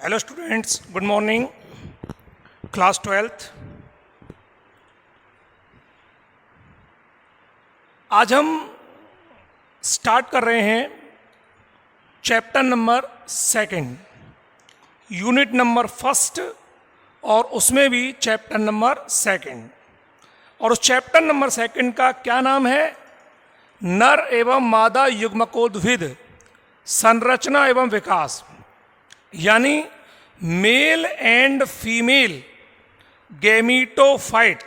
Hello students, good morning. Class 12th। आज हम start कर रहे हैं चैप्टर नंबर 2, यूनिट नंबर 1 और उसमें भी चैप्टर नंबर 2। और उस चैप्टर नंबर 2 का क्या नाम है? नर एवं मादा युग्मकोद्भिद संरचना एवं विकास, यानी male and female gametophyte,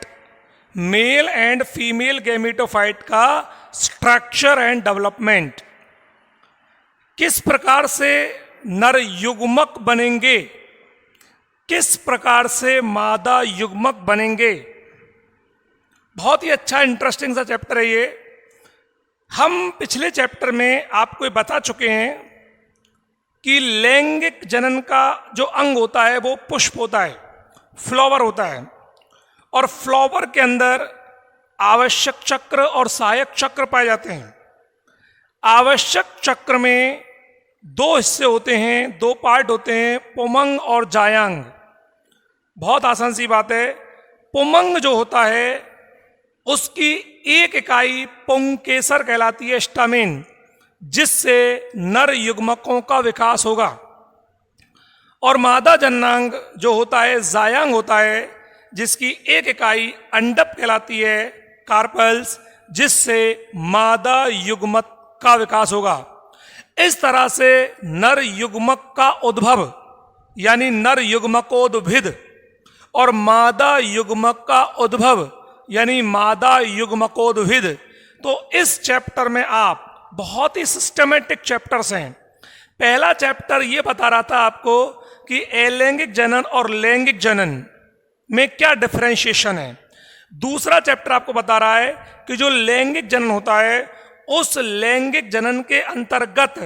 male and female gametophyte का स्ट्रक्चर एंड डेवलपमेंट। किस प्रकार से नर युग्मक बनेंगे, किस प्रकार से मादा युग्मक बनेंगे। बहुत ही अच्छा इंटरेस्टिंग सा चैप्टर है ये। हम पिछले चैप्टर में आपको ये बता चुके हैं कि लैंगिक जनन का जो अंग होता है वो पुष्प होता है, फ्लावर होता है। और फ्लावर के अंदर आवश्यक चक्र और सहायक चक्र पाए जाते हैं। आवश्यक चक्र में 2 हिस्से होते हैं, 2 पार्ट होते हैं, पुमंग और जायांग। बहुत आसान सी बात है। पुमंग जो होता है उसकी एक इकाई पुंकेसर कहलाती है, स्टामेन, जिससे नर युग्मकों का विकास होगा। और मादा जननांग जो होता है जायांग होता है, जिसकी एक इकाई अंडप कहलाती है, कार्पल्स, जिससे मादा युग्मक का विकास होगा। इस तरह से नर युग्मक का उद्भव यानी नर युग्मकोद्भिद और मादा युग्मक का उद्भव यानी मादा युग्मकोद्भिद। तो इस चैप्टर में आप बहुत ही सिस्टमेटिक चैप्टर्स हैं। पहला चैप्टर ये बता रहा था आपको कि अलैंगिक जनन और लैंगिक जनन में क्या डिफरेंशिएशन है। दूसरा चैप्टर आपको बता रहा है कि जो लैंगिक जनन होता है उस लैंगिक जनन के अंतर्गत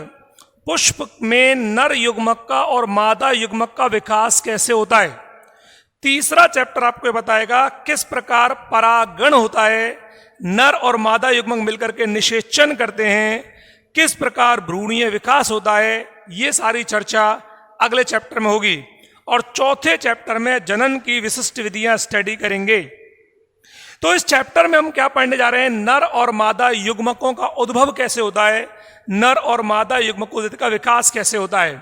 पुष्प में नर युग्मक का और मादा युग्मक का विकास कैसे होता है। तीसरा चैप्टर आपको बताएगा किस प्रकार परागण होता है, नर और मादा युग्मक मिलकर के निषेचन करते हैं, किस प्रकार भ्रूणीय विकास होता है। ये सारी चर्चा अगले चैप्टर में होगी। और चौथे चैप्टर में जनन की विशिष्ट विधियां स्टडी करेंगे। तो इस चैप्टर में हम क्या पढ़ने जा रहे हैं? नर और मादा युग्मकों का उद्भव कैसे होता है, नर और मादा युग्मकों का विकास कैसे होता है।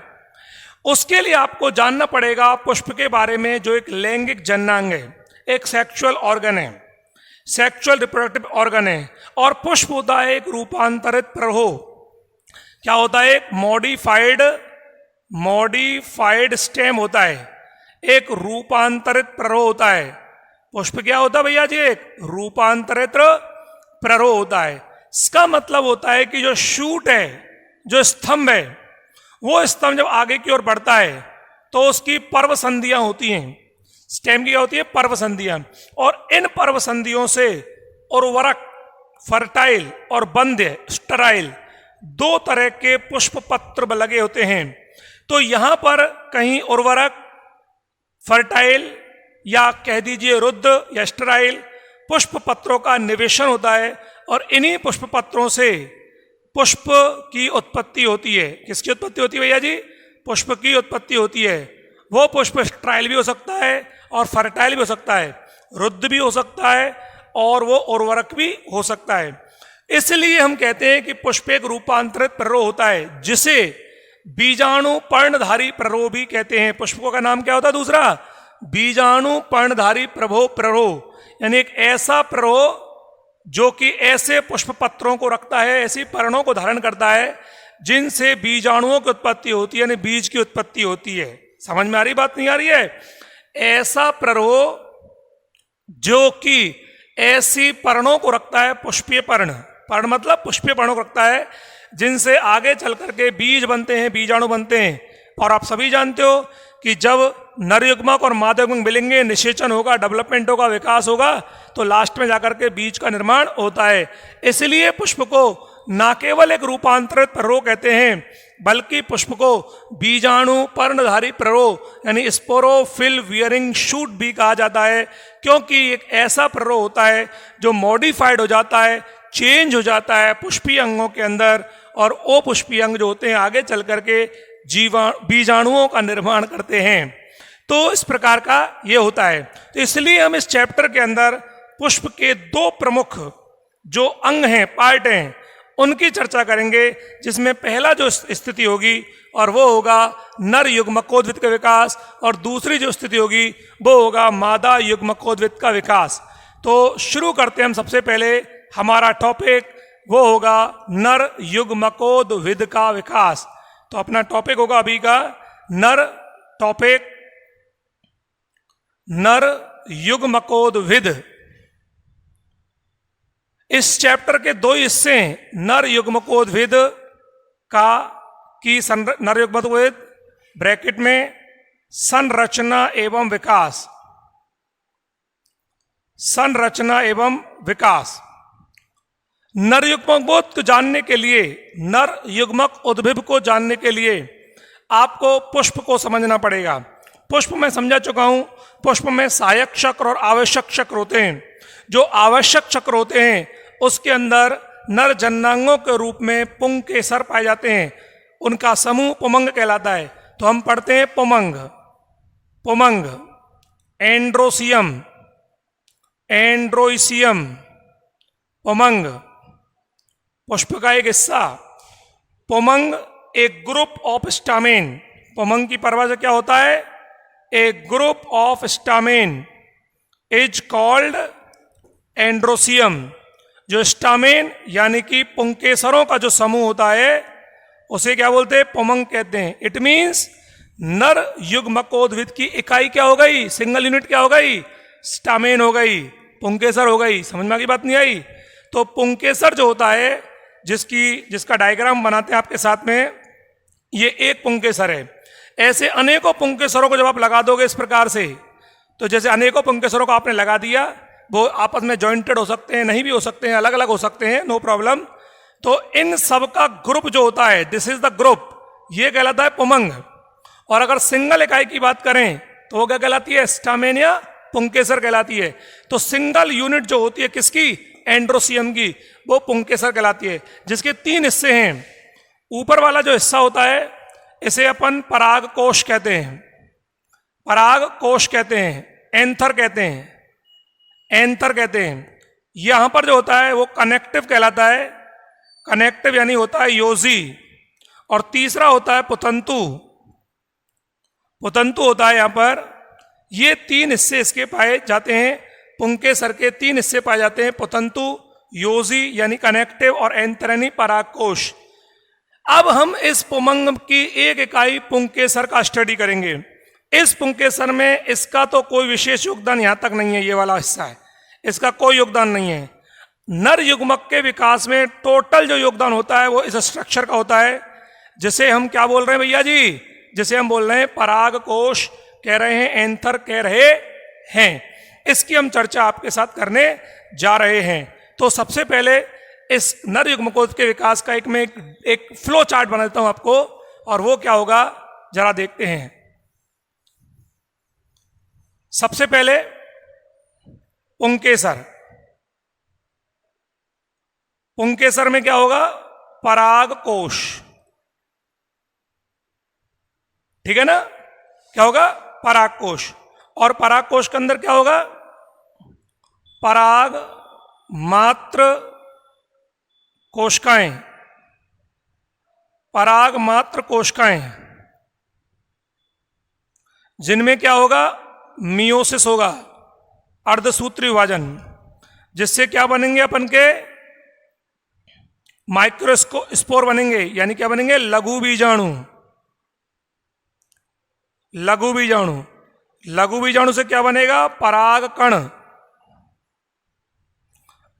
उसके लिए आपको जानना पड़ेगा पुष्प के बारे में, जो एक लैंगिक जननांग है, एक सेक्सुअल ऑर्गन है, सेक्सुअल रिप्रोडक्टिव ऑर्गन है। और पुष्प होता है एक रूपांतरित प्ररोह। क्या होता है? एक मॉडिफाइड स्टेम होता है, एक रूपांतरित प्ररोह होता है। पुष्प क्या होता है भैया जी? एक रूपांतरित प्ररोह होता है। इसका मतलब होता है कि जो शूट है, जो स्तंभ है, वो स्तंभ जब आगे की ओर बढ़ता है तो उसकी पर्व संधियां होती हैं। स्टेम की क्या होती है? पर्व संधियां। और इन पर्व संधियों से उर्वरक, फर्टाइल और बंध्य, स्टराइल, 2 तरह के पुष्प पत्र लगे होते हैं। तो यहां पर कहीं उर्वरक, फर्टाइल या कह दीजिए रुद्ध या स्टराइल पुष्प पत्रों का निवेशन होता है। और इन्हीं पुष्प पत्रों से पुष्प की उत्पत्ति होती है। किसकी उत्पत्ति होती है भैया जी? पुष्प की उत्पत्ति होती है। वो पुष्प स्ट्राइल भी हो सकता है और फर्टाइल भी हो सकता है, रुद्ध भी हो सकता है और वो उर्वरक भी हो सकता है। इसलिए हम कहते हैं कि पुष्प एक रूपांतरित प्ररोह होता है, जिसे बीजाणु पर्णधारी प्ररोह भी कहते हैं। पुष्पों का नाम क्या होता है? दूसरा, बीजाणु पर्णधारी प्ररोह, यानी एक ऐसा प्ररोह जो कि ऐसे पुष्प पत्रों को रखता है, ऐसी पर्णों को धारण करता है जिनसे बीजाणुओं की उत्पत्ति होती है, यानी बीज की उत्पत्ति होती है। समझ में आ रही बात? नहीं आ रही है? ऐसा प्ररोह जो कि ऐसी पर्णों को रखता है, पुष्पीय पर्ण, पर्ण मतलब पुष्पीय पर्णों को रखता है, जिनसे आगे चल करके बीज बनते हैं, बीजाणु बनते हैं। और आप सभी जानते हो कि जब नर युग्मक और मादा युग्मक मिलेंगे, निषेचन होगा, डेवलपमेंट होगा, विकास होगा, तो लास्ट में जाकर के बीज का निर्माण होता है। इसलिए पुष्प को ना केवल एक रूपांतरित प्ररोह कहते हैं, बल्कि पुष्प को बीजाणु पर्णधारी प्ररोह यानी स्पोरोफिल वियरिंग शूट भी कहा जाता है, क्योंकि एक ऐसा प्ररोह होता है जो मॉडिफाइड हो जाता है, चेंज हो जाता है पुष्पीय अंगों के अंदर। और ओ पुष्पीय अंग जो होते हैं आगे चल करके बीजाणुओं का निर्माण करते हैं। तो इस प्रकार का ये होता है। तो इसलिए हम इस चैप्टर के अंदर पुष्प के दो प्रमुख जो अंग हैं, पार्ट हैं, उनकी चर्चा करेंगे, जिसमें पहला जो स्थिति होगी और वो होगा नर युग्मकोद्भिद का विकास, और दूसरी जो स्थिति होगी वो होगा मादा युग्मकोद्भिद का विकास। तो शुरू करते हैं हम। सबसे पहले हमारा टॉपिक वो होगा नर युग्मकोद्भिद का विकास। तो अपना टॉपिक होगा अभी का नर युग्मकोद्भिद। इस चैप्टर के दो हिस्से हैं। नर युग्मकोद्भिद नर युग्मकोद्भिद ब्रैकेट में संरचना एवं विकास, संरचना एवं विकास। नर युग्मक को जानने के लिए, नर युग्मक उद्भिद को जानने के लिए आपको पुष्प को समझना पड़ेगा। पुष्प में समझा चुका हूं। पुष्प में सहायक चक्र और आवश्यक चक्र होते हैं। जो आवश्यक चक्र होते हैं उसके अंदर नर जननांगों के रूप में पुंकेसर पाए जाते हैं। उनका समूह पुमंग कहलाता है। तो हम पढ़ते हैं पुमंग, एंड्रोसियम, एंड्रोइसियम, पुमंग। पुष्प का एक हिस्सा पुमंग, एक ग्रुप ऑफ स्टामेन। पुमंग की परिभाषा क्या होता है? A group of stamen is called androecium. जो स्टामेन यानी कि पुंकेसरों का जो समूह होता है उसे क्या बोलते हैं? पुमंग कहते हैं। इट मीन्स नर युग्मकोद्भिद की इकाई क्या हो गई? सिंगल यूनिट क्या हो गई? स्टामेन हो गई, पुंकेसर हो गई। समझ में आ गई बात? नहीं आई? तो पुंकेसर जो होता है, जिसका डायग्राम बनाते हैं आपके साथ में, ये एक पुंकेसर है। ऐसे अनेकों पुंकेसरों को जब आप लगा दोगे इस प्रकार से, तो जैसे अनेकों पुंकेसरों को आपने लगा दिया, वो आपस में जॉइंटेड हो सकते हैं, नहीं भी हो सकते हैं, अलग अलग हो सकते हैं, नो प्रॉब्लम। तो इन सब का ग्रुप जो होता है, दिस इज द ग्रुप, ये कहलाता है पुमंग। और अगर सिंगल इकाई की बात करें तो वो क्या कहलाती है? स्टामेन या पुंकेसर कहलाती है। तो सिंगल यूनिट जो होती है किसकी? एंड्रोसियम की, वो पुंकेसर कहलाती है। जिसके तीन हिस्से हैं। ऊपर वाला जो हिस्सा होता है इसे अपन पराग कोश कहते हैं, पराग कोश कहते हैं, एंथर कहते हैं, एंथर कहते हैं। यहां पर जो होता है वो कनेक्टिव कहलाता है। कनेक्टिव यानी होता है योजी। और तीसरा होता है पुतंतु, पुतंतु होता है यहां पर। ये तीन हिस्से इसके पाए जाते हैं। पुंकेसर के तीन हिस्से पाए जाते हैं, पुतंतु, योजी यानी कनेक्टिव, और एंथर यानी पराग कोश। अब हम इस पुमंग की एक इकाई पुंकेसर का स्टडी करेंगे। इस पुंकेसर में इसका तो कोई विशेष योगदान यहां तक नहीं है, ये वाला हिस्सा है, इसका कोई योगदान नहीं है। नर युग्मक के विकास में टोटल जो योगदान होता है वो इस स्ट्रक्चर का होता है, जिसे हम क्या बोल रहे हैं भैया जी? जिसे हम बोल रहे हैं पराग कोश कह रहे हैं, एंथर कह रहे हैं। इसकी हम चर्चा आपके साथ करने जा रहे हैं। तो सबसे पहले इस नर युग्मकोद्भिद के विकास का मैं एक फ्लो चार्ट बना देता हूं आपको, और वो क्या होगा जरा देखते हैं। सबसे पहले पुंकेसर, पुंकेसर में क्या होगा? पराग कोश, ठीक है ना? क्या होगा? पराग कोश। और पराग कोश के अंदर क्या होगा? पराग मात्र कोशिकाएं, पराग मात्र कोशिकाएं, जिनमें क्या होगा? मियोसिस होगा, अर्धसूत्री विभाजन, जिससे क्या बनेंगे अपन के? माइक्रोस्पोर बनेंगे। यानी क्या बनेंगे? लघु बीजाणु। लघु बीजाणु, लघु बीजाणु से क्या बनेगा? पराग कण।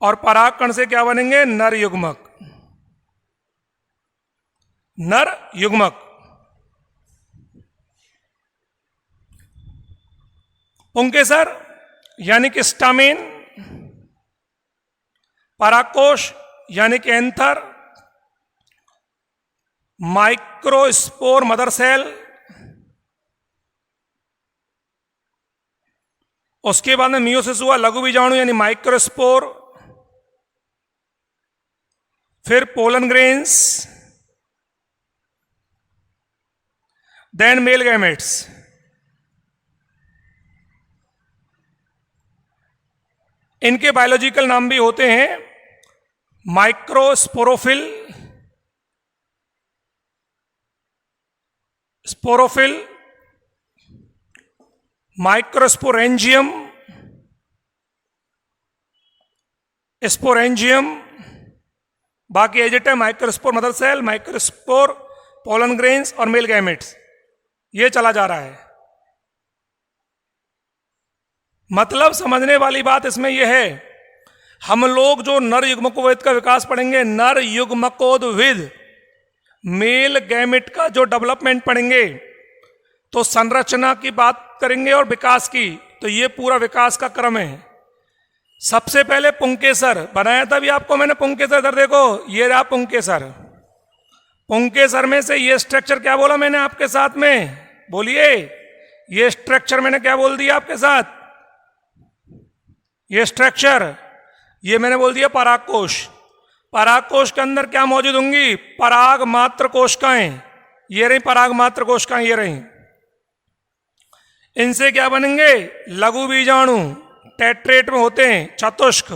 और पराग कण से क्या बनेंगे? नर युग्मक, नर युग्मक। पुंकेसर यानी कि स्टामेन, परागकोश यानी कि एंथर, माइक्रोस्पोर मदर सेल, उसके बाद में मियोसिस हुआ लघु बीजाणु यानी माइक्रोस्पोर, फिर pollen grains, then male gametes. इनके बायोलॉजिकल नाम भी होते हैं माइक्रोस्पोरोफिल, स्पोरोफिल, माइक्रोस्पोरेंजियम, स्पोरेंजियम, बाकी एजेट है microspore mother cell, microspore pollen grains और मेल गैमेट्स। ये चला जा रहा है। मतलब समझने वाली बात इसमें यह है, हम लोग जो नर युग्मकोद्भिद का विकास पढ़ेंगे, नर युग्मकोद्भिद मेल गैमेट का जो डेवलपमेंट पढ़ेंगे, तो संरचना की बात करेंगे और विकास की, तो ये पूरा विकास का क्रम है। सबसे पहले पुंकेसर बनाया था भी आपको मैंने, पुंकेसर इधर देखो, ये रहा पुंकेसर। पुंकेसर में से ये स्ट्रक्चर क्या बोला मैंने आपके साथ में, बोलिए, ये स्ट्रक्चर मैंने क्या बोल दिया आपके साथ, ये स्ट्रक्चर, ये मैंने बोल दिया पराग कोश। पराग कोश के अंदर क्या मौजूद होंगी, पराग मात्र कोशिकाएं, ये रही पराग मात्र कोशिकाएं, ये रही। इनसे क्या बनेंगे, लघु बीजाणु, टेट्रेट में होते हैं चतुष्क,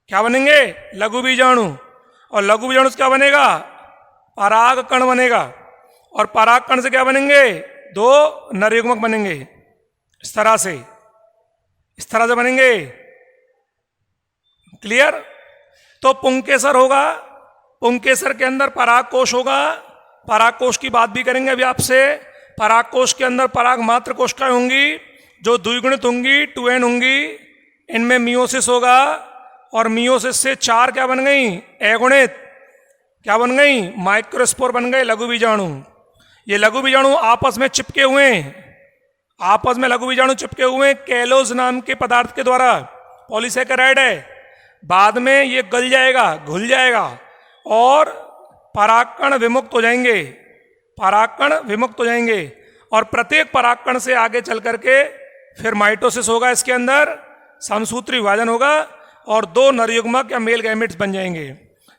क्या बनेंगे, लघु बीजाणु। और लघु बीजाणु से क्या बनेगा, पराग कण बनेगा, और पराग कण से क्या बनेंगे, दो नरयुग्मक बनेंगे। इस तरह से बनेंगे। क्लियर। तो पुंकेसर होगा, पुंकेसर के अंदर पराग कोश होगा, पराग कोश की बात भी करेंगे अभी आपसे। पराग कोश के अंदर पराग मात्र कोशिकाएं होंगी जो द्विगुणित होंगी, 2n होंगी। इनमें मियोसिस होगा, और मियोसिस से 4 क्या बन गई, अगुणित, क्या बन गई, माइक्रोस्पोर बन गए, लघु बीजाणु। ये लघु बीजाणु आपस में चिपके हुए हैं, आपस में लघु बीजाणु चिपके हुए कैलोज नाम के पदार्थ के द्वारा, पॉलीसेकेराइड है। बाद में ये गल जाएगा, घुल जाएगा, और परागकण विमुक्त हो जाएंगे, परागकण विमुक्त हो जाएंगे। और प्रत्येक परागकण से आगे चल करके फिर माइटोसिस होगा, इसके अंदर समसूत्री विभाजन होगा, और 2 नरयुग्मक या मेल गैमेट्स बन जाएंगे।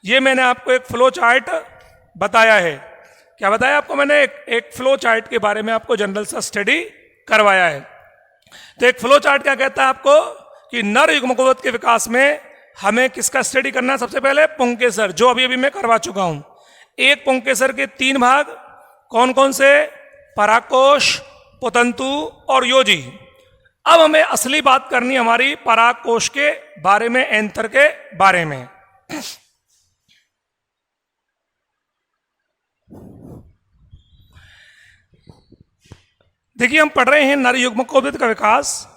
ये मैंने आपको एक फ्लो चार्ट बताया है। क्या बताया आपको मैंने, एक फ्लो चार्ट के बारे में आपको जनरल सा स्टडी करवाया है। तो एक फ्लो चार्ट क्या कहता है आपको, कि नर युग्मकोद्भिद के विकास में हमें किसका स्टडी करना है, सबसे पहले पुंकेसर, जो अभी अभी मैं करवा चुका हूं। एक पुंकेसर के 3 भाग, कौन कौन से, परागकोश, पुतंतु और योजी। अब हमें असली बात करनी हमारी परागकोश के बारे में, एंथर के बारे में। देखिए, हम पढ़ रहे हैं नर युग्मकोद्भिद का विकास,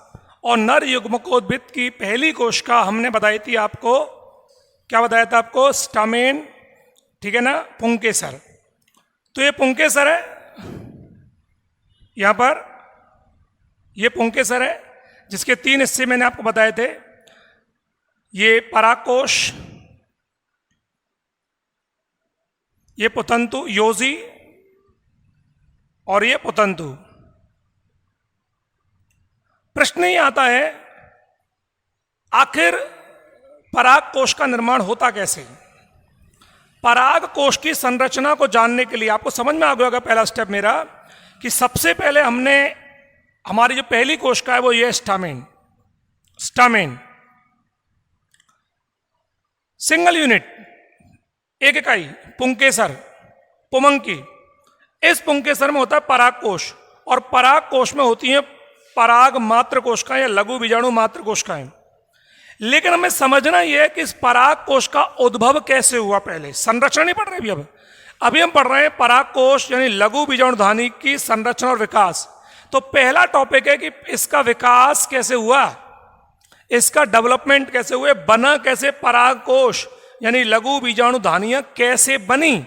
और नर युग्मकोद्भिद की पहली कोशिका हमने बताई थी आपको, क्या बताया था आपको, स्टामेन, ठीक है ना, पुंकेसर। तो ये पुंकेसर है, यहां पर ये पुंकेसर है, जिसके 3 हिस्से मैंने आपको बताए थे। ये परागकोश, ये पुतंतु योजी, और ये पुतंतु। प्रश्न ये आता है, आखिर पराग कोश का निर्माण होता कैसे। पराग कोश की संरचना को जानने के लिए आपको समझ में आ गया होगा पहला स्टेप मेरा, कि सबसे पहले हमने, हमारी जो पहली कोशिका है वो ये स्टामेन, स्टामेन सिंगल यूनिट, एक इकाई, पुंकेसर, पुमंकी। इस पुंकेसर में होता है पराग कोश, और पराग कोश में होती है पराग मात्र कोशिकाएं या लघु बीजाणु मात्र कोशिकाएं। लेकिन हमें समझना यह है कि इस पराग कोश का उद्भव कैसे हुआ। पहले संरचना नहीं पढ़ रहे अभी हम पढ़ रहे हैं पराग कोश यानी लघु बीजाणुधानी की संरचना और विकास। तो पहला टॉपिक है कि इसका विकास कैसे हुआ, इसका डेवलपमेंट कैसे हुए, बना कैसे पराग कोश यानी लघु बीजाणुधानियां कैसे बनी,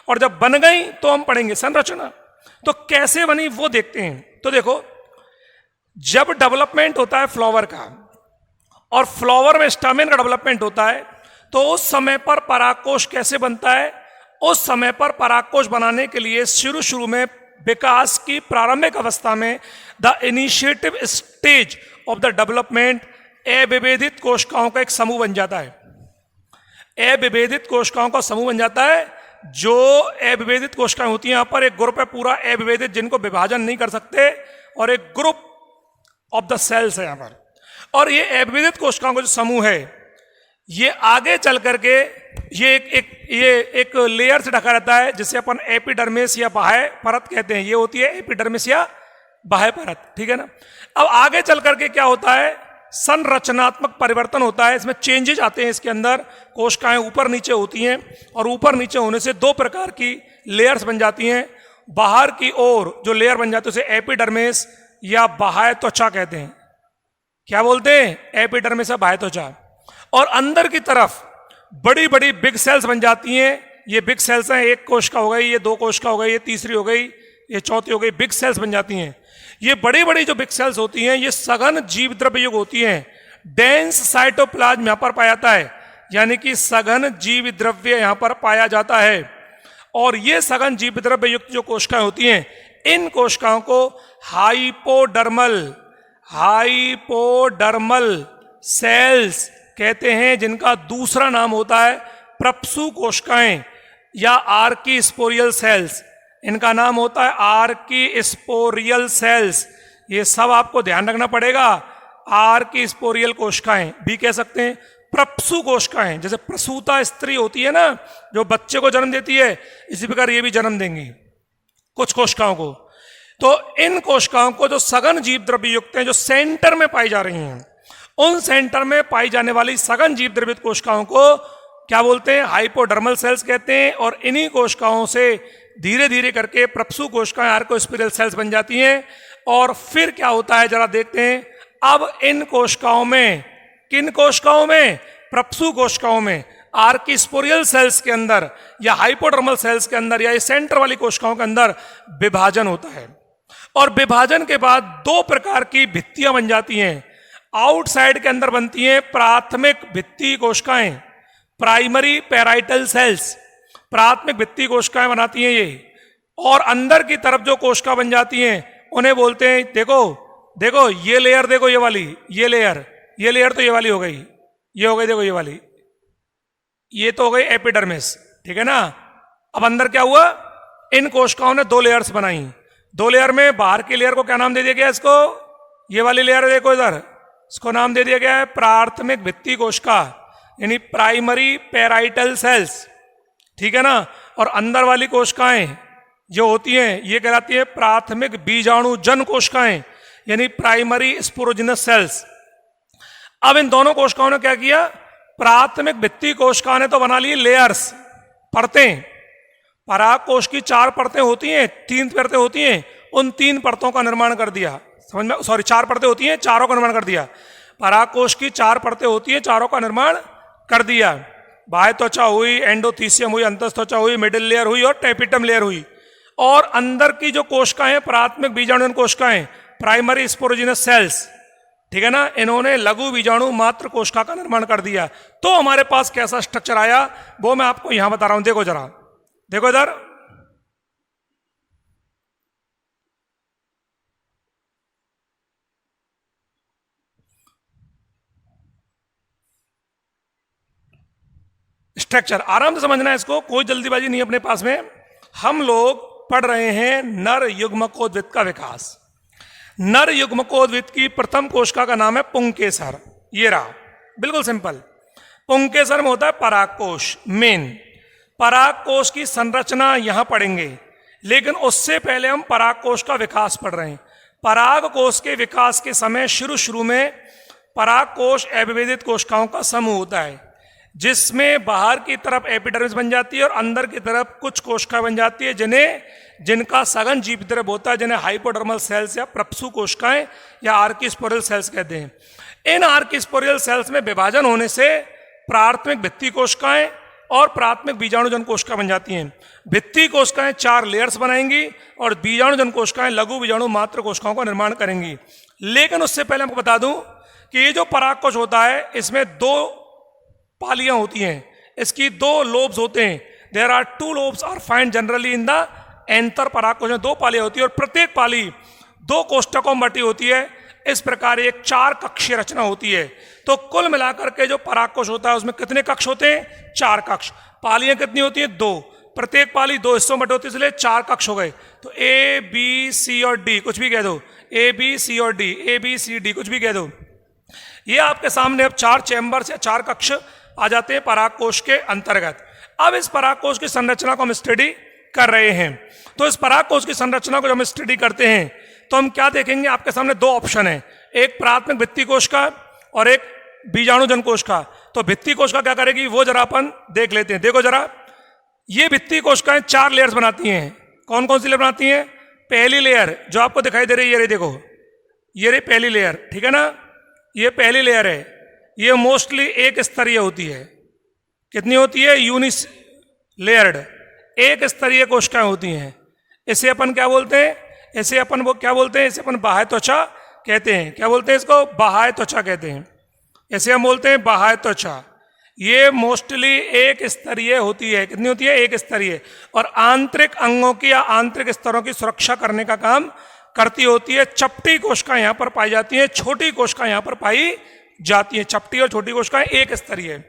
और जब बन गई तो हम पढ़ेंगे संरचना। तो कैसे बनी वो देखते हैं। तो देखो, जब डेवलपमेंट होता है फ्लावर का, और फ्लावर में स्टामेन का डेवलपमेंट होता है, तो उस समय पर परागकोश कैसे बनता है। उस समय पर परागकोश बनाने के लिए शुरू में विकास की प्रारंभिक अवस्था में the initiative stage of the development अविभेदित कोशिकाओं का एक समूह बन जाता है। अविभेदित कोशिकाओं का समूह बन जाता है, जो अविभेदित कोशिकाएं होती हैं, यहां पर एक ग्रुप है पूरा अविभेदित जिनको विभाजन नहीं कर सकते, और एक ग्रुप ऑफ द सेल्स है यहां पर। और ये अविभेदित कोशिकाओं का जो समूह है ये आगे चल करके ये एक लेयर से ढका रहता है जिसे अपन एपिडर्मिस या बाह्य परत कहते हैं। ये होती है एपिडर्मिस या बाह्य परत, ठीक है ना। अब आगे चल करके क्या होता है, संरचनात्मक परिवर्तन होता है, इसमें चेंजेज आते हैं। इसके अंदर कोशिकाएं ऊपर नीचे होती हैं और ऊपर नीचे होने से दो प्रकार की लेयर्स बन जाती हैं। बाहर की ओर जो लेयर बन जाती है उसे एपिडर्मिस या बाह्य त्वचा कहते हैं। क्या बोलते हैं, एपिडर्मिस या बाह्य त्वचा। और अंदर की तरफ बड़ी बड़ी बिग सेल्स बन जाती हैं। ये बिग सेल्स हैं, एक कोशिका हो गई, ये दो कोशिका हो गई, ये तीसरी हो गई, ये चौथी हो गई, बिग सेल्स बन जाती हैं। ये बड़ी बड़ी जो बिग सेल्स होती हैं ये सघन जीव द्रव्य युक्त होती हैं। डेंस साइटोप्लाज्म यहां पर पाया जाता है, यानी कि सघन जीव द्रव्य यहां पर पाया जाता है। और ये सघन जीव द्रव्य युक्त जो कोशिकाएं होती हैं, इन कोशिकाओं को हाइपोडर्मल सेल्स कहते हैं, जिनका दूसरा नाम होता है प्रप्सु कोशिकाएं या आर्कीस्पोरियल सेल्स। इनका नाम होता है आर्कीस्पोरियल सेल्स। ये सब आपको ध्यान रखना पड़ेगा। आर्कीस्पोरियल कोशिकाएं भी कह सकते हैं। प्रप्सु कोशिकाएं, जैसे प्रसूता स्त्री होती है ना, जो बच्चे को जन्म देती है, इसी प्रकार ये भी जन्म देंगी कुछ कोशिकाओं को। तो इन कोशिकाओं को जो सघन जीव द्रव्य युक्त हैं, जो सेंटर में पाई जा रही हैं, उन सेंटर में पाई जाने वाली सघन जीव द्रवित कोशिकाओं को क्या बोलते हैं, हाइपोडर्मल सेल्स कहते हैं। और इन्हीं कोशिकाओं से धीरे धीरे करके प्रप्सु कोशिकाएं आर्कोस्पिरल सेल्स बन जाती हैं। और फिर क्या होता है जरा देखते हैं। अब इन कोशिकाओं में, किन कोशिकाओं में, प्रप्सु कोशिकाओं में, आर्कीस्पोरियल सेल्स के अंदर या हाइपोडर्मल सेल्स के अंदर या सेंटर वाली कोशिकाओं के अंदर विभाजन होता है। और विभाजन के बाद दो प्रकार की भित्तियां बन जाती हैं। आउटसाइड के अंदर बनती हैं प्राथमिक भित्ति कोशिकाएं, प्राइमरी पैराइटल सेल्स, प्राथमिक भित्ति कोशिकाएं बनाती हैं ये। और अंदर की तरफ जो कोशिका बन जाती हैं उन्हें बोलते हैं, देखो ये लेयर, देखो ये वाली, ये लेयर तो ये वाली हो गई, ये हो गई, देखो ये वाली, ये तो हो गई एपिडर्मिस, ठीक है ना। अब अंदर क्या हुआ, इन कोशिकाओं ने दो लेयर्स बनाई। दो लेयर में बाहर की लेयर को क्या नाम दे दिया गया, इसको, ये वाली लेयर देखो इधर, इसको नाम दे दिया गया है प्राथमिक भित्ति कोशिका, यानी प्राइमरी पैराइटल सेल्स, ठीक है ना। और अंदर वाली कोशिकाएं जो होती हैं ये कहलाती है प्राथमिक बीजाणु जन कोशिकाएं, यानी प्राइमरी स्पोरोजिनस सेल्स। अब इन दोनों कोशिकाओं ने क्या किया, प्राथमिक भित्ति कोशिका ने तो बना ली लेयर्स, परतें। पराग कोश की 4 परतें होती हैं, 3 परतें होती हैं, उन 3 परतों का निर्माण कर दिया। समझ में, सॉरी 4 परतें होती हैं, चारों का निर्माण कर दिया। पराग कोश की 4 परतें होती हैं, चारों का निर्माण कर दिया। बाह्य त्वचा हुई, एंडोथीसियम हुई, अंतस्थ त्वचा हुई, मिडिल लेयर हुई और टेपिटम लेयर हुई। और अंदर की जो कोशिकाएं प्राथमिक बीजाणु कोशिकाएं, प्राइमरी स्पोरोजिनस सेल्स, ठीक है ना, इन्होंने लघु बीजाणु मात्र कोशिका का निर्माण कर दिया। तो हमारे पास कैसा स्ट्रक्चर आया वो मैं आपको यहां बता रहा हूं। देखो जरा, देखो इधर, स्ट्रक्चर आराम से समझना है इसको, कोई जल्दीबाजी नहीं अपने पास में। हम लोग पढ़ रहे हैं नर युग्मकोद्भिद का विकास। नर युग्मकोद्भिद की प्रथम कोशिका का नाम है पुंकेसर। ये रहा, बिल्कुल सिंपल। पुंकेसर में होता है परागकोश, मेन परागकोश की संरचना यहां पढ़ेंगे, लेकिन उससे पहले हम परागकोश का विकास पढ़ रहे हैं। परागकोश के विकास के समय शुरू में परागकोश अविभेदित कोशिकाओं का समूह होता है, जिसमें बाहर की तरफ एपिडर्मिस बन जाती है और अंदर की तरफ कुछ कोशिकाएं बन जाती है जिनका सघन जीव द्रव्य होता है, जिन्हें हाइपोडर्मल सेल्स या प्रप्सु कोशिकाएं या आर्कीस्पोरियल सेल्स कहते हैं। इन आर्कीस्पोरियल सेल्स में विभाजन होने से प्राथमिक भित्ति कोशिकाएं और प्राथमिक बीजाणुजन कोशिका बन जाती हैं। भित्ति कोशिकाएं 4 लेयर्स बनाएंगी और बीजाणुजन कोशिकाएं लघु बीजाणु मात्र कोशिकाओं का निर्माण करेंगी। लेकिन उससे पहले आपको बता दूं कि ये जो परागकोश होता है इसमें 2 पालियां होती हैं, इसकी 2 लोब्स होते हैं। There are 2 lobes are find generally in the anther परागकोश में 2 पालियां होती है और प्रत्येक पाली 2 कोष्ठकों में बटी होती है। इस प्रकार एक 4 कक्षीय रचना होती है। तो कुल मिलाकर के जो परागकोश होता है उसमें कितने कक्ष होते हैं, 4 कक्ष। पालियां कितनी होती हैं, 2। प्रत्येक पाली 2 हिस्सों में बटे होती है, इसलिए 4 कक्ष हो गए। तो ए बी सी और डी कुछ भी कह दो, ए बी सी और डी, ए बी सी डी कुछ भी कह दो। ये आपके सामने अब 4 चैम्बर्स या 4 कक्ष आ जाते हैं पराग कोश के अंतर्गत। अब इस पराग कोश की संरचना को हम स्टडी कर रहे हैं। तो इस पराग कोश की संरचना को जब हम स्टडी करते हैं तो हम क्या देखेंगे, आपके सामने 2 ऑप्शन है, एक प्राथमिक भित्ति कोश का और एक बीजाणुजन कोश का। तो भित्ति कोश का क्या करेगी वो जरा अपन देख लेते हैं। देखो जरा, ये भित्ति कोशिकाएं 4 लेयर्स बनाती हैं। कौन कौन सी लेयर बनाती हैं? पहली लेयर जो आपको दिखाई दे रही है, ये रही, देखो ये रही पहली लेयर, ठीक है ना, ये पहली लेयर है। ये मोस्टली एक स्तरीय होती है। कितनी होती है? यूनिस लेयर्ड, एक स्तरीय कोशिकाएं होती हैं। इसे अपन क्या बोलते हैं? इसे अपन वो क्या बोलते हैं? इसे अपन बाह्य त्वचा कहते हैं। क्या बोलते हैं इसको? बाह्य त्वचा कहते हैं। इसे हम बोलते हैं बाह्य त्वचा। ये मोस्टली एक स्तरीय होती है। कितनी होती है? एक स्तरीय। और आंतरिक अंगों की या आंतरिक स्तरों की सुरक्षा करने का काम करती होती है। चपटी कोशिकाएं यहां पर पाई जाती हैं, छोटी कोशिकाएं यहां पर पाई जाती हैं। चपटी और छोटी कोशिकाएं एक स्तरीय।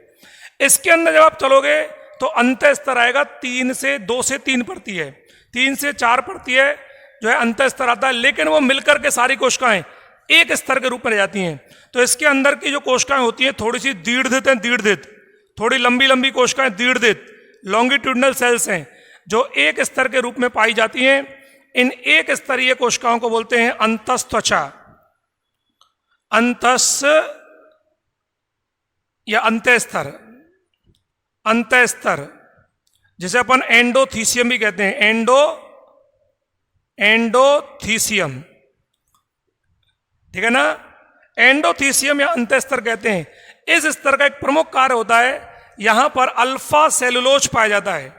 इसके अंदर जब आप चलोगे तो अंत स्तर आएगा 2 से 3 पड़ती है, 3 से 4 पड़ती है जो है अंत स्तर आता है, लेकिन वो मिलकर के सारी कोशिकाएं एक स्तर के रूप में रह जाती हैं। तो इसके अंदर की जो कोशिकाएं होती हैं थोड़ी सी दीर्घित हैं, दीर्घित, थोड़ी लंबी लंबी कोशिकाएं दीर्घित लॉन्गिट्यूडनल सेल्स हैं जो एक स्तर के रूप में पाई जाती हैं। इन एक स्तरीय कोशिकाओं को बोलते हैं अंतस त्वचा, अंतस या अंतःस्तर, अंतःस्तर, जिसे अपन एंडोथीसियम भी कहते हैं। एंडोथीसियम, ठीक है ना, एंडोथीसियम या अंतःस्तर कहते हैं। इस स्तर का एक प्रमुख कार्य होता है, यहां पर अल्फा सेलुलोज पाया जाता है।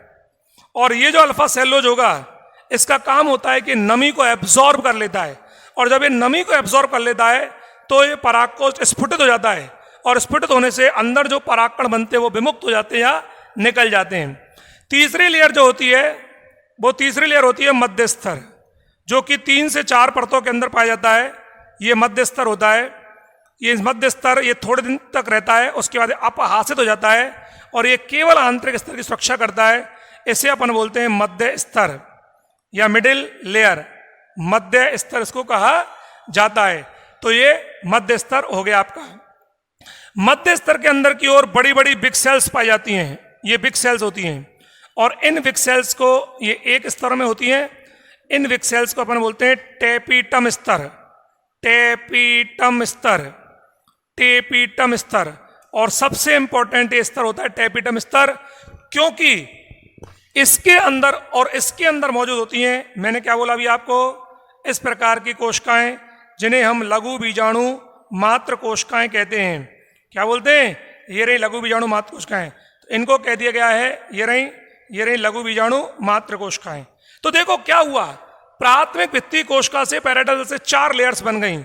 और ये जो अल्फा सेलुलोज होगा इसका काम होता है कि नमी को एब्जॉर्ब कर लेता है। और जब ये नमी को एब्जॉर्ब कर लेता है तो ये परागकोश स्फुटित हो जाता है, और स्फुटित होने से अंदर जो परागकण बनते हैं वो विमुक्त हो जाते हैं या निकल जाते हैं। तीसरी लेयर जो होती है वो तीसरी लेयर होती है मध्य स्तर, जो कि 3 से 4 परतों के अंदर पाया जाता है। ये मध्य स्तर होता है। ये मध्य स्तर ये थोड़े दिन तक रहता है, उसके बाद अपहासित हो जाता है और ये केवल आंतरिक स्तर की सुरक्षा करता है। इसे अपन बोलते हैं मध्य स्तर या मिडिल लेयर, मध्य स्तर इसको कहा जाता है। तो ये मध्य स्तर हो गया आपका। मध्य स्तर के अंदर की ओर बड़ी बड़ी बिग सेल्स पाई जाती हैं। ये बिग सेल्स होती हैं और इन बिग सेल्स को, ये एक स्तर में होती हैं, इन बिग सेल्स को अपन बोलते हैं टेपिटम स्तर, टेपिटम स्तर, टेपिटम स्तर। और सबसे इंपॉर्टेंट ये स्तर होता है टेपिटम स्तर, क्योंकि इसके अंदर और इसके अंदर मौजूद होती हैं, मैंने क्या बोला अभी आपको, इस प्रकार की कोशिकाएं जिन्हें हम लघु बीजाणु मात्र कोशिकाएं कहते हैं। क्या बोलते हैं? ये रही लघु बीजाणु मात्र कोशिकाएं। तो इनको कह दिया गया है ये रही लघु बीजाणु मात्र कोशिकाएं। तो देखो क्या हुआ, प्राथमिक भित्ति कोशिका से पैराइटल से 4 लेयर्स बन गई।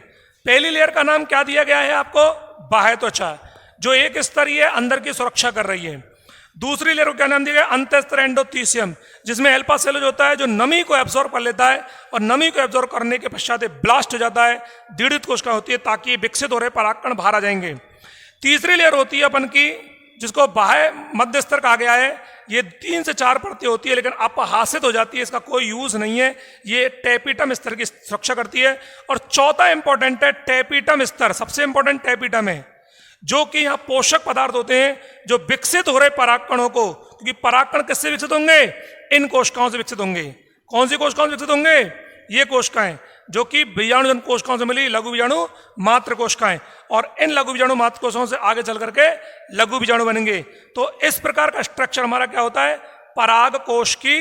पहली लेयर का नाम क्या दिया गया है आपको? बाह्य त्वचा, जो एक स्तरीय अंदर की सुरक्षा कर रही है। दूसरी लेयर को क्या नाम दिया गया? अंतःस्तर एंडोथीसियम, जिसमें अल्फा सेलुलोज होता है जो नमी को एब्जॉर्ब कर लेता है, और नमी को एब्जॉर्ब करने के पश्चात ब्लास्ट हो जाता है, दीर्घित कोशिका होती है ताकि विकसित हो रहे परागकण बाहर आ जाएंगे। तीसरी लेयर होती है अपन की, जिसको बाह्य मध्य स्तर कहा गया है। ये 3 से 4 परतें होती है, लेकिन अपहासित हो जाती है, इसका कोई यूज नहीं है। ये टेपिटम स्तर की सुरक्षा करती है। और चौथा इंपॉर्टेंट है टेपिटम स्तर, सबसे इंपॉर्टेंट टेपिटम है, जो कि यहाँ पोषक पदार्थ होते हैं जो विकसित हो रहे परागकणों को, क्योंकि परागकण किससे विकसित होंगे? इन कोशिकाओं से विकसित होंगे। कौन सी कोशिकाओं से विकसित होंगे? ये कोशिकाएं जो कि बीजाणुजन कोशिकाओं से मिली लघु बीजाणु मात्र कोशिकाएं, और इन लघु बीजाणु मात्र कोशिकाओं से आगे चल करके लघु बीजाणु बनेंगे। तो इस प्रकार का स्ट्रक्चर हमारा क्या होता है? पराग कोश की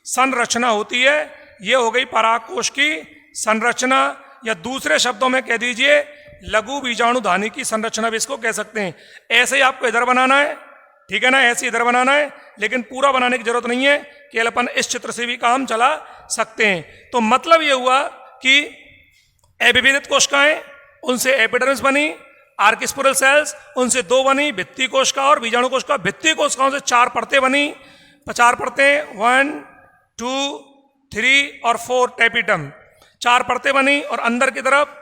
संरचना होती है। ये हो गई पराग कोश की संरचना, या दूसरे शब्दों में कह दीजिए लघु बीजाणुधानी की संरचना भी इसको कह सकते हैं। ऐसे ही आपको इधर बनाना है, ठीक है ना, ऐसे इधर बनाना है, लेकिन पूरा बनाने की जरूरत नहीं है, केवल अपन इस चित्र से भी काम चला सकते हैं। तो मतलब ये हुआ कि अविभेदित कोशिकाएं, उनसे एपिडर्मिस बनी, आर्किस्पोरल सेल्स उनसे 2 बनी, भित्ति कोशिका और बीजाणु कोशिका। भित्ति कोशिकाओं से 4 परतें बनी, 4 परतें 1, 2, 3 और 4 टेपिटम, 4 परतें बनी, और अंदर की तरफ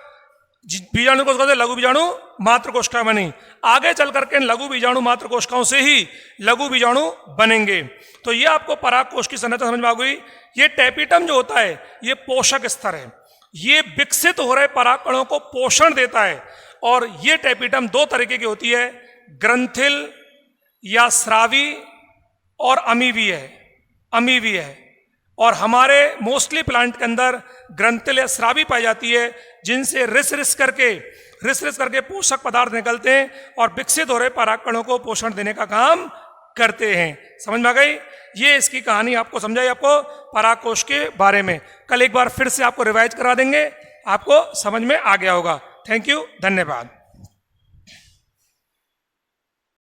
बीजाणु कोशिका से लघु बीजाणु मात्र कोशिका बनी। आगे चल करके इन लघु बीजाणु मात्र कोशिकाओं से ही लघु बीजाणु बनेंगे। तो ये आपको पराग कोश की संरचना समझ में आ गई। ये टैपिटम जो होता है ये पोषक स्तर है, ये विकसित हो रहे पराग कणों को पोषण देता है। और ये टैपिटम दो तरीके की होती है, ग्रंथिल या स्रावी और अमीवी है। और हमारे मोस्टली प्लांट के अंदर ग्रंथिल या स्रावी पाई जाती है, जिनसे रिस रिस करके पोषक पदार्थ निकलते हैं और विकसित हो रहे पराग कणों को पोषण देने का काम करते हैं। समझ में आ गई? ये इसकी कहानी आपको समझाई, आपको पराग कोश के बारे में। कल एक बार फिर से आपको रिवाइज करा देंगे, आपको समझ में आ गया होगा। थैंक यू, धन्यवाद।